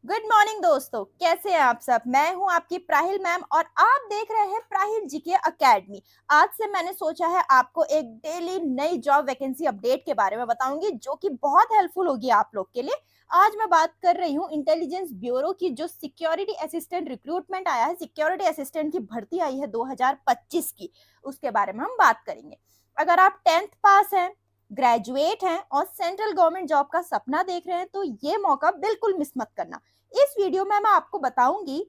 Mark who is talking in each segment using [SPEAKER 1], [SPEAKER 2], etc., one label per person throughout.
[SPEAKER 1] Good morning दोस्तों, कैसे हैं आप सब। मैं हूं आपकी प्राहिल मैम और आप देख रहे हैं प्राहिल जीके एकेडमी। आज से मैंने सोचा है आपको एक डेली नई जॉब वैकेंसी अपडेट के बारे में बताऊंगी जो कि बहुत हेल्पफुल होगी आप लोग के लिए। आज मैं बात कर रही हूं इंटेलिजेंस ब्यूरो की, जो सिक्योरिटी असिस्टेंट रिक्रूटमेंट आया है, सिक्योरिटी असिस्टेंट की भर्ती आई है 2025 की, उसके बारे में हम बात करेंगे। अगर आप 10th पास हैं, ग्रेजुएट हैं और सेंट्रल गवर्नमेंट जॉब का सपना देख रहे हैं तो ये मौका बिल्कुल मिस मत करना। इस वीडियो में मैं आपको बताऊंगी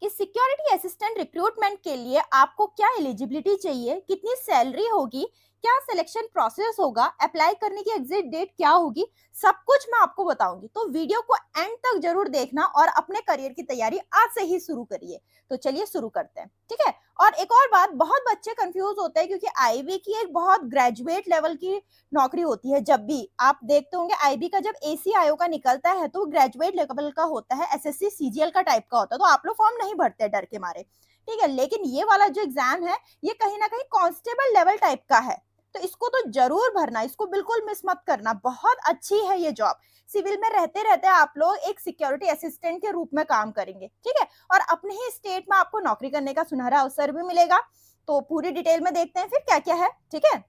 [SPEAKER 1] कि सिक्योरिटी असिस्टेंट रिक्रूटमेंट के लिए आपको क्या एलिजिबिलिटी चाहिए, कितनी सैलरी होगी, क्या सिलेक्शन प्रोसेस होगा, अप्लाई करने की एग्जिट डेट क्या होगी, सब कुछ मैं आपको बताऊंगी। तो वीडियो को एंड तक जरूर देखना और अपने करियर की तैयारी आज से ही शुरू करिए। तो चलिए शुरू करते हैं, ठीक है। और एक और बात, बहुत बच्चे कंफ्यूज होते हैं क्योंकि आईबी की एक बहुत ग्रेजुएट लेवल की नौकरी होती है। जब भी आप देखते होंगे आईबी का जब एसीआईओ का निकलता है तो ग्रेजुएट लेवल का होता है, एसएससी सीजीएल का टाइप का होता है, तो आप लोग फॉर्म नहीं भरते डर के मारे, ठीक है। लेकिन ये वाला जो एग्जाम है ये कहीं ना कहीं कांस्टेबल लेवल टाइप का है, तो इसको तो जरूर भरना, इसको बिल्कुल मिस मत करना। बहुत अच्छी है ये जॉब। सिविल में रहते रहते आप लोग एक सिक्योरिटी असिस्टेंट के रूप में काम करेंगे, ठीक है, और अपने ही स्टेट में आपको नौकरी करने का सुनहरा अवसर भी मिलेगा। तो पूरी डिटेल में देखते हैं फिर क्या क्या है, ठीक है।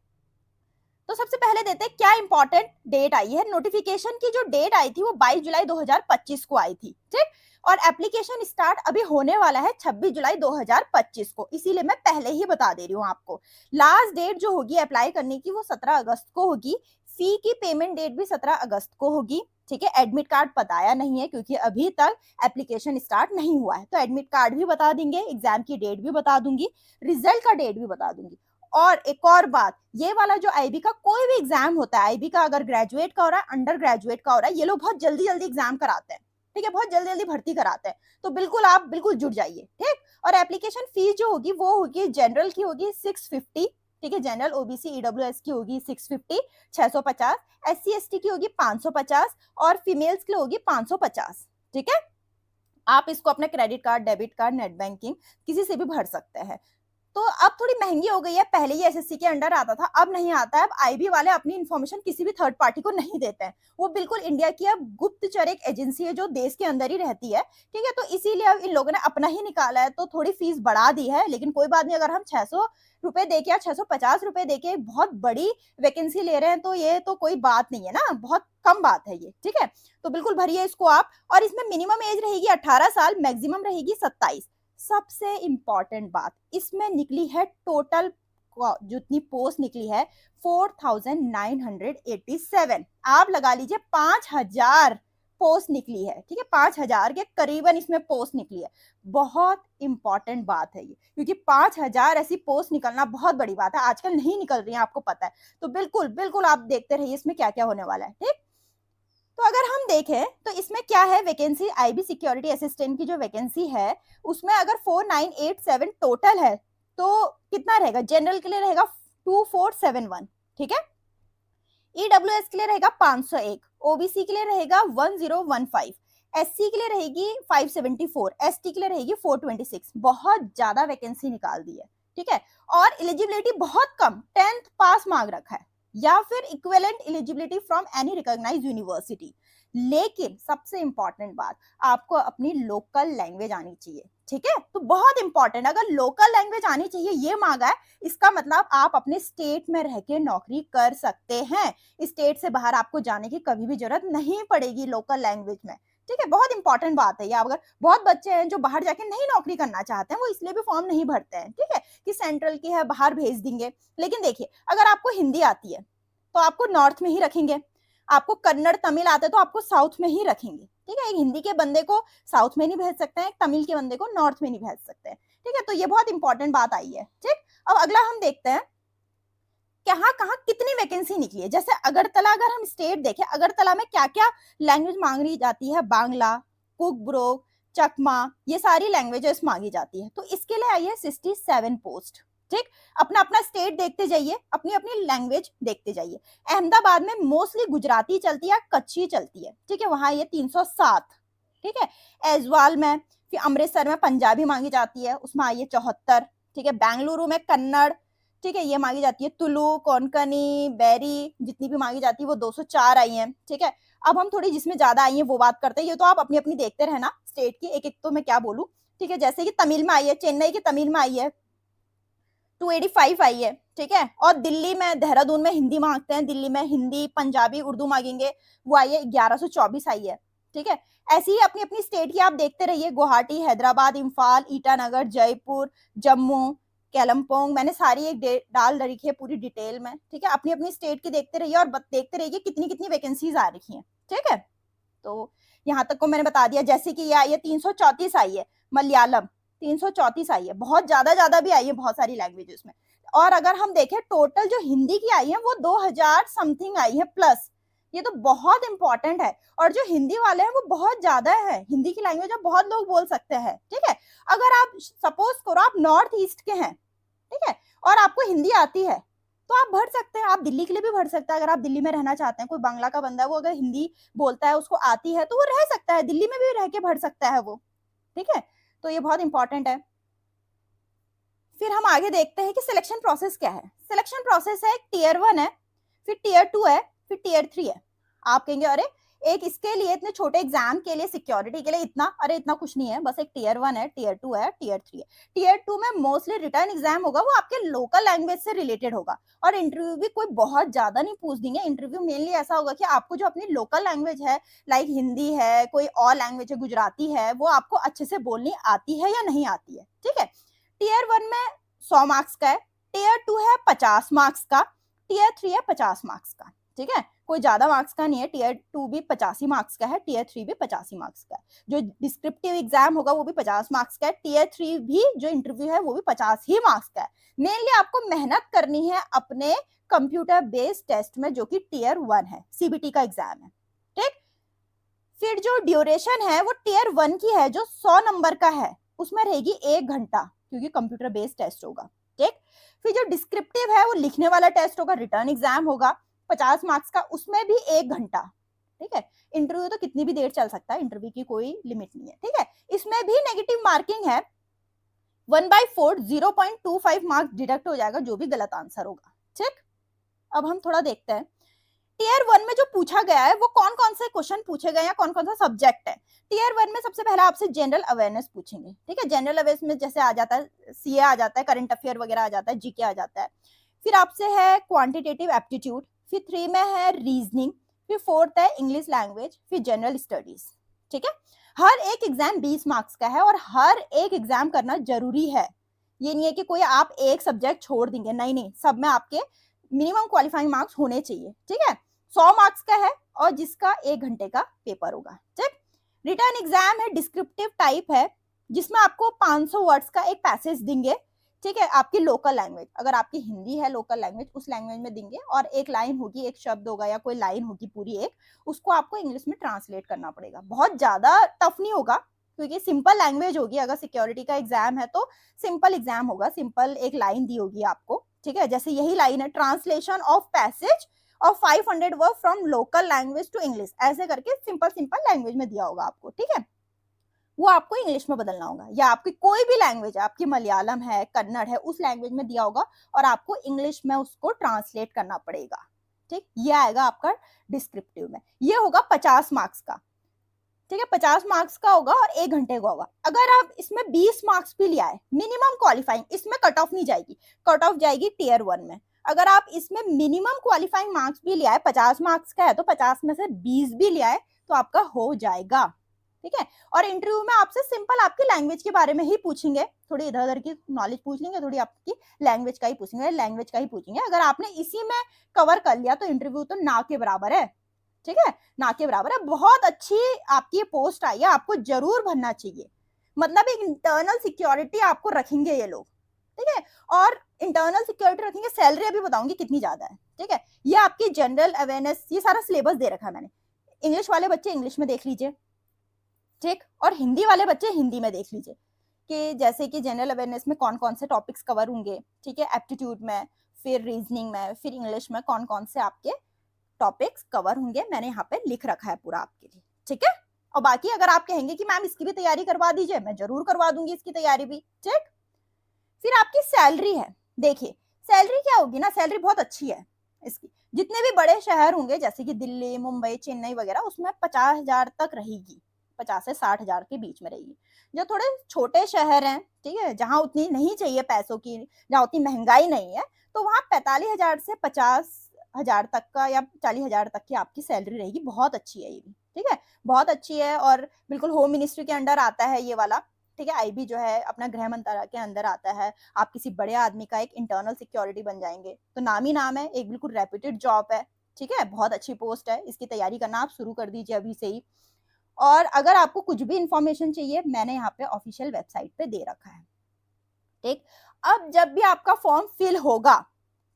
[SPEAKER 1] तो सबसे पहले देते हैं क्या इंपॉर्टेंट डेट आई है। नोटिफिकेशन की जो डेट आई थी वो 22 जुलाई 2025 को आई थी, ठीक। और एप्लीकेशन स्टार्ट अभी होने वाला है 26 जुलाई 2025 को, इसीलिए मैं पहले ही बता दे रही हूँ आपको। लास्ट डेट जो होगी अप्लाई करने की वो 17 अगस्त को होगी। फी की पेमेंट डेट भी 17 अगस्त को होगी, ठीक है। एडमिट कार्ड बताया नहीं है क्योंकि अभी तक एप्लीकेशन स्टार्ट नहीं हुआ है, तो एडमिट कार्ड भी बता देंगे, एग्जाम की डेट भी बता दूंगी, रिजल्ट का डेट भी बता दूंगी। और एक और बात, ये वाला जो आईबी का कोई भी एग्जाम होता है, आईबी का अगर ग्रेजुएट का हो रहा है, अंडर ग्रेजुएट का हो रहा है, ये लोग बहुत जल्दी जल्दी एग्जाम कराते हैं, ठीक है, बहुत जल्दी जल्दी भर्ती कराते हैं। तो बिल्कुल आप बिल्कुल जुड़ जाइए, ठीक। और एप्लीकेशन फीस जो होगी वो होगी, जनरल की होगी 650, ठीक है, जनरल ओबीसी ईडब्ल्यूएस की होगी 650 650, एससी एसटी की होगी 550 और फीमेल्स की होगी 550, ठीक है। आप इसको अपने credit card, debit card, net banking किसी से भी भर सकते हैं। तो अब थोड़ी महंगी हो गई है, पहले ही एसएससी के अंडर आता था, अब नहीं आता है। अब आईबी वाले अपनी इन्फॉर्मेशन किसी भी थर्ड पार्टी को नहीं देते हैं, वो बिल्कुल इंडिया की अब गुप्तचर एक एजेंसी है जो देश के अंदर ही रहती है, ठीक है। तो इसीलिए अब इन लोगों ने अपना ही निकाला है, तो थोड़ी फीस बढ़ा दी है, लेकिन कोई बात नहीं। अगर हम 600 रुपए देके या 650 रुपए देके बहुत बड़ी वैकेंसी ले रहे हैं तो ये तो कोई बात नहीं है ना, बहुत कम बात है ये, ठीक है। तो बिल्कुल भरिए इसको आप। और इसमें मिनिमम एज रहेगी 18 साल, मैक्सिमम रहेगी 27। सबसे इंपॉर्टेंट बात, इसमें निकली है टोटल जितनी पोस्ट निकली है 4987। आप लगा लीजिए 5000 पोस्ट निकली है, ठीक है, 5000 के करीबन इसमें पोस्ट निकली है। बहुत इंपॉर्टेंट बात है ये, क्योंकि 5000 ऐसी पोस्ट निकलना बहुत बड़ी बात है, आजकल नहीं निकल रही है, आपको पता है। तो बिल्कुल बिल्कुल आप देखते रहिए इसमें क्या क्या होने वाला है, ठीक। तो अगर हम देखें तो इसमें क्या है, वैकेंसी आईबी सिक्योरिटी असिस्टेंट की जो वैकेंसी है उसमें अगर 4987 टोटल है तो कितना रहेगा, जनरल के लिए रहेगा 2471, ठीक है। ईडब्ल्यूएस के लिए रहेगा 501, ओबीसी के लिए रहेगा 1015, एससी के लिए रहेगी 574, एसटी के लिए रहेगी 426। बहुत ज्यादा वैकेंसी निकाल दी है, ठीक है। और एलिजिबिलिटी बहुत कम, 10th पास मांग रखा है या फिर equivalent eligibility from any recognised university. लेकिन सबसे इंपॉर्टेंट बात, आपको अपनी लोकल लैंग्वेज आनी चाहिए, ठीक है। तो बहुत इंपॉर्टेंट, अगर लोकल लैंग्वेज आनी चाहिए ये मांगा है, इसका मतलब आप अपने स्टेट में रह के नौकरी कर सकते हैं। स्टेट से बाहर आपको जाने की कभी भी जरूरत नहीं पड़ेगी लोकल लैंग्वेज में, ठीक है। बहुत इंपॉर्टेंट बात है ये। अगर बहुत बच्चे हैं जो बाहर जाके नहीं नौकरी करना चाहते हैं, वो इसलिए भी फॉर्म नहीं भरते हैं, ठीक है, कि सेंट्रल की है बाहर भेज देंगे। लेकिन देखिए, अगर आपको हिंदी आती है तो आपको नॉर्थ में ही रखेंगे, आपको कन्नड़ तमिल आता है तो आपको साउथ में ही रखेंगे, ठीक है। एक हिंदी के बंदे को साउथ में नहीं भेज सकते हैं, तमिल के बंदे को नॉर्थ में नहीं भेज सकते हैं, ठीक है। तो ये बहुत इंपॉर्टेंट बात आई है, ठीक। अब अगला हम देखते हैं कहाँ कहाँ कितनी वैकेंसी निकली है। जैसे अगरतला, अगर हम स्टेट देखें, अगरतला में क्या क्या लैंग्वेज मांगी जाती है, बांग्ला, कुकब्रो, चकमा, ये सारी लैंग्वेजेस मांगी जाती है। तो इसके लिए आई है 67 पोस्ट, ठीक। अपना अपना स्टेट देखते जाइए, अपनी अपनी लैंग्वेज देखते जाइए। अहमदाबाद में मोस्टली गुजराती चलती है, कच्छी चलती है, ठीक है, वहां ये 307, ठीक है। एजवाल में, फिर अमृतसर में पंजाबी मांगी जाती है, उसमें आई है 74, ठीक है। बेंगलुरु में कन्नड़, ठीक है, ये मांगी जाती है। तुलु, कोंकणी, बैरी जितनी भी मांगी जाती है वो 204 आई है, ठीक है। अब हम थोड़ी जिसमें ज्यादा आई है वो बात करते हैं। ये तो आप अपनी अपनी देखते रहना स्टेट की, एक एक तो मैं क्या बोलूं, ठीक है। जैसे कि तमिल में आई है, चेन्नई की तमिल में आई है 285 आई है, ठीक है। और दिल्ली में, देहरादून में हिंदी मांगते हैं, दिल्ली में हिंदी पंजाबी उर्दू मांगेंगे, वो आई है 1124 आई है, ठीक है। ऐसे ही अपनी अपनी स्टेट की आप देखते रहिए, गुवाहाटी, हैदराबाद, इम्फाल, ईटानगर, जयपुर, जम्मू, केलमपोंग, मैंने सारी एक डाल रखी है पूरी डिटेल में, ठीक है। अपनी अपनी स्टेट की देखते रहिए और देखते रहिए कितनी कितनी वैकेंसीज आ रखी हैं, ठीक है। तो यहाँ तक को मैंने बता दिया। जैसे कि ये आई है 334 आई है, मलयालम 334 आई है, बहुत ज्यादा भी आई है बहुत सारी लैंग्वेजेस में। और अगर हम देखें टोटल जो हिंदी की आई है वो 2000 समथिंग आई है प्लस, ये तो बहुत इंपॉर्टेंट है। और जो हिंदी वाले हैं वो बहुत ज्यादा है, हिंदी की लैंग्वेज अब बहुत लोग बोल सकते हैं, ठीक है। अगर आप सपोज करो आप नॉर्थ ईस्ट के हैं, ठीक है, और आपको हिंदी आती है तो आप भर सकते हैं, आप दिल्ली के लिए भी भर सकते हैं। अगर आप दिल्ली में रहना चाहते हैं, कोई बांग्ला का बंदा है, वो अगर हिंदी बोलता है, उसको आती है, तो वो रह सकता है, दिल्ली में भी रह के भर सकता है वो, ठीक है। तो ये बहुत इंपॉर्टेंट है। फिर हम आगे देखते हैं कि सिलेक्शन प्रोसेस क्या है। सिलेक्शन प्रोसेस है, टीयर 1 है, फिर टीयर 2 है, फिर टीयर 3 है। आप कहेंगे अरे एक इसके लिए, इतने छोटे एग्जाम के लिए, सिक्योरिटी के लिए इतना, अरे इतना कुछ नहीं है, बस एक टीयर 1 है, टीयर 2 है, टीयर 3 है। टीयर 2 में मोस्टली रिटर्न एग्जाम होगा, वो आपके लोकल लैंग्वेज से रिलेटेड होगा, और इंटरव्यू भी कोई बहुत ज्यादा नहीं पूछ देंगे। इंटरव्यू मेनली ऐसा होगा कि आपको जो अपनी लोकल लैंग्वेज है, लाइक हिंदी है, कोई और लैंग्वेज है, गुजराती है, वो आपको अच्छे से बोलनी आती है या नहीं आती है, ठीक है। टीयर 1 में 100 मार्क्स का है, टीयर 2 है 50 मार्क्स का, टीयर 3 है 50 मार्क्स का, ठीक है। कोई ज्यादा मार्क्स का नहीं है, टीयर 2 भी 85 मार्क्स का है, टीयर 3 भी 85 मार्क्स का है। जो डिस्क्रिप्टिव एग्जाम होगा वो भी 50 मार्क्स का है, टीयर 3 भी जो इंटरव्यू है वो भी 50 ही मार्क्स का है। मेनली आपको मेहनत करनी है अपने कंप्यूटर बेस्ड टेस्ट में, जो कि टीयर 1 है, सीबीटी का एग्जाम है, ठीक। फिर जो ड्यूरेशन है वो टीयर 1 की है, जो 100 नंबर का है, उसमें रहेगी 1 घंटा, क्योंकि कंप्यूटर बेस्ड टेस्ट होगा, ठीक। फिर जो डिस्क्रिप्टिव है वो लिखने वाला टेस्ट होगा, रिटर्न एग्जाम होगा 50 मार्क्स का, उसमें भी 1 घंटा, ठीक है। इंटरव्यू तो कितनी भी देर चल सकता है, इंटरव्यू की कोई लिमिट नहीं है, ठीक है। इसमें भी नेगेटिव मार्किंग है, 1/4 0.25 मार्क्स डिडक्ट हो जाएगा जो भी गलत आंसर होगा, ठीक। अब हम थोड़ा देखते हैं टीयर 1 में जो पूछा गया है वो कौन कौन से क्वेश्चन पूछे गए हैं, कौन कौन सा सब्जेक्ट है। टीयर 1 में सबसे पहले आपसे जनरल अवेयरनेस पूछेंगे, ठीक है। जनरल अवेयरनेस में जैसे आ जाता है सीए आ जाता है, करंट अफेयर वगैरह आ जाता है, जीके आ जाता है। फिर आपसे है क्वांटिटेटिव एप्टीट्यूड, फिर 3 में है रीजनिंग, फिर 4th है इंग्लिश लैंग्वेज, फिर जनरल स्टडीज, ठीक है। हर एक एग्जाम 20 मार्क्स का है और हर एक एग्जाम करना जरूरी है। ये नहीं है कि कोई आप एक सब्जेक्ट छोड़ देंगे, नहीं नहीं, सब में आपके मिनिमम क्वालिफाइंग मार्क्स होने चाहिए, ठीक है। 100 मार्क्स का है और जिसका 1 घंटे का पेपर होगा, ठीक। रिटर्न एग्जाम है, डिस्क्रिप्टिव टाइप है, जिसमें आपको 500 वर्ड्स का एक पैसेज देंगे, ठीक है, आपकी लोकल लैंग्वेज, अगर आपकी हिंदी है लोकल लैंग्वेज, उस लैंग्वेज में देंगे, और एक लाइन होगी, एक शब्द होगा या कोई लाइन होगी पूरी एक, उसको आपको इंग्लिश में ट्रांसलेट करना पड़ेगा। बहुत ज्यादा टफ नहीं होगा, क्योंकि सिंपल लैंग्वेज होगी। अगर सिक्योरिटी का एग्जाम है तो सिंपल एग्जाम होगा, सिंपल एक लाइन दी होगी आपको, ठीक है। जैसे यही लाइन है, ट्रांसलेशन ऑफ पैसेज और 500 word from local language to English, ऐसे करके सिंपल सिंपल लैंग्वेज में दिया होगा आपको, ठीक है। वो आपको इंग्लिश में बदलना होगा, या आपकी कोई भी लैंग्वेज है, आपकी मलयालम है, कन्नड़ है, उस लैंग्वेज में दिया होगा और आपको इंग्लिश में उसको ट्रांसलेट करना पड़ेगा, ठीक। ये आएगा आपका डिस्क्रिप्टिव में, ये होगा 50 मार्क्स का, ठीक है। 50 मार्क्स का होगा और 1 घंटे का होगा। अगर आप इसमें 20 मार्क्स भी लिया है, मिनिमम क्वालिफाइंग, इसमें कट ऑफ नहीं जाएगी, कट ऑफ जाएगी टीयर 1 में। अगर आप इसमें मिनिमम क्वालिफाइंग मार्क्स भी लिया है, 50 मार्क्स का है, तो 50 में से 20 भी लिया है तो आपका हो जाएगा, ठीक है। और इंटरव्यू में आपसे सिंपल आपकी लैंग्वेज के बारे में ही पूछेंगे, थोड़ी इधर उधर की नॉलेज पूछ लेंगे, थोड़ी आपकी लैंग्वेज का ही पूछेंगे, लैंग्वेज का ही पूछेंगे। अगर आपने इसी में कवर कर लिया तो इंटरव्यू तो ना के बराबर है, ठीक है, ना के बराबर है। बहुत अच्छी आपकी पोस्ट आई है, आपको जरूर भरना चाहिए। मतलब एक इंटरनल सिक्योरिटी आपको रखेंगे ये लोग, ठीक है। और इंटरनल सिक्योरिटी रखेंगे, सैलरी अभी बताऊंगी कितनी ज्यादा है, ठीक है। ये आपकी जनरल अवेयरनेस, ये सारा सिलेबस दे रखा है मैंने। इंग्लिश वाले बच्चे इंग्लिश में देख लीजिए, ठीक, और हिंदी वाले बच्चे हिंदी में देख लीजिए कि जैसे कि जनरल अवेयरनेस में कौन कौन से टॉपिक्स कवर होंगे, ठीक है, एप्टीट्यूड में, फिर रीजनिंग में, फिर इंग्लिश में कौन कौन से आपके टॉपिक्स कवर होंगे, मैंने यहाँ पे लिख रखा है पूरा आपके लिए, ठीक है। और बाकी अगर आप कहेंगे कि मैम इसकी भी तैयारी करवा दीजिए, मैं जरूर करवा दूंगी इसकी तैयारी भी, ठीक। फिर आपकी सैलरी है, देखिए सैलरी क्या होगी ना, सैलरी बहुत अच्छी है, इसकी। जितने भी बड़े शहर होंगे जैसे कि दिल्ली, मुंबई, चेन्नई वगैरह, उसमें 50,000 तक रहेगी, 50 से 60,000 के बीच में रहेगी। जो थोड़े छोटे शहर हैं, ठीक है, जहाँ उतनी नहीं चाहिए पैसों की, जहाँ उतनी महंगाई नहीं है, तो वहाँ 45,000 से 50,000 तक का या 40,000 तक की आपकी सैलरी रहेगी। बहुत अच्छी है ये भी, ठीक है, बहुत अच्छी है और बिल्कुल होम मिनिस्ट्री के अंडर आता है ये वाला, ठीक है। आईबी जो है अपना गृह मंत्रालय के अंदर आता है। आप किसी बड़े आदमी का एक इंटरनल सिक्योरिटी बन जाएंगे, तो नाम ही नाम है, एक बिल्कुल रेप्यूटेड जॉब है, ठीक है, बहुत अच्छी पोस्ट है। इसकी तैयारी करना आप शुरू कर दीजिए अभी से ही। और अगर आपको कुछ भी इंफॉर्मेशन चाहिए, मैंने यहाँ पे ऑफिशियल वेबसाइट पे दे रखा है, ठीक। अब जब भी आपका फॉर्म फिल होगा,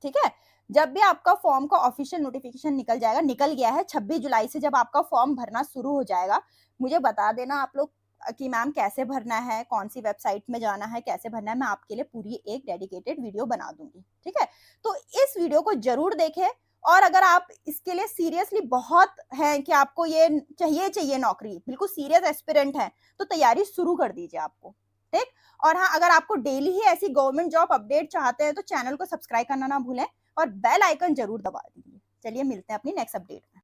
[SPEAKER 1] ठीक है, जब भी आपका फॉर्म का ऑफिशियल नोटिफिकेशन निकल जाएगा, निकल गया है 26 जुलाई से जब आपका फॉर्म भरना शुरू हो जाएगा, मुझे बता देना आप लोग कि मैम कैसे भरना है, कौन सी वेबसाइट में जाना है, कैसे भरना है। मैं आपके लिए पूरी एक डेडिकेटेड वीडियो बना दूंगी, ठीक है। तो इस वीडियो को जरूर देखें। और अगर आप इसके लिए सीरियसली बहुत हैं कि आपको ये चाहिए नौकरी, बिल्कुल सीरियस एस्पिरेंट है, तो तैयारी शुरू कर दीजिए आपको, ठीक। और हाँ, अगर आपको डेली ही ऐसी गवर्नमेंट जॉब अपडेट चाहते हैं तो चैनल को सब्सक्राइब करना ना भूलें और बेल आइकन जरूर दबा दीजिए। चलिए मिलते हैं अपनी नेक्स्ट अपडेट में।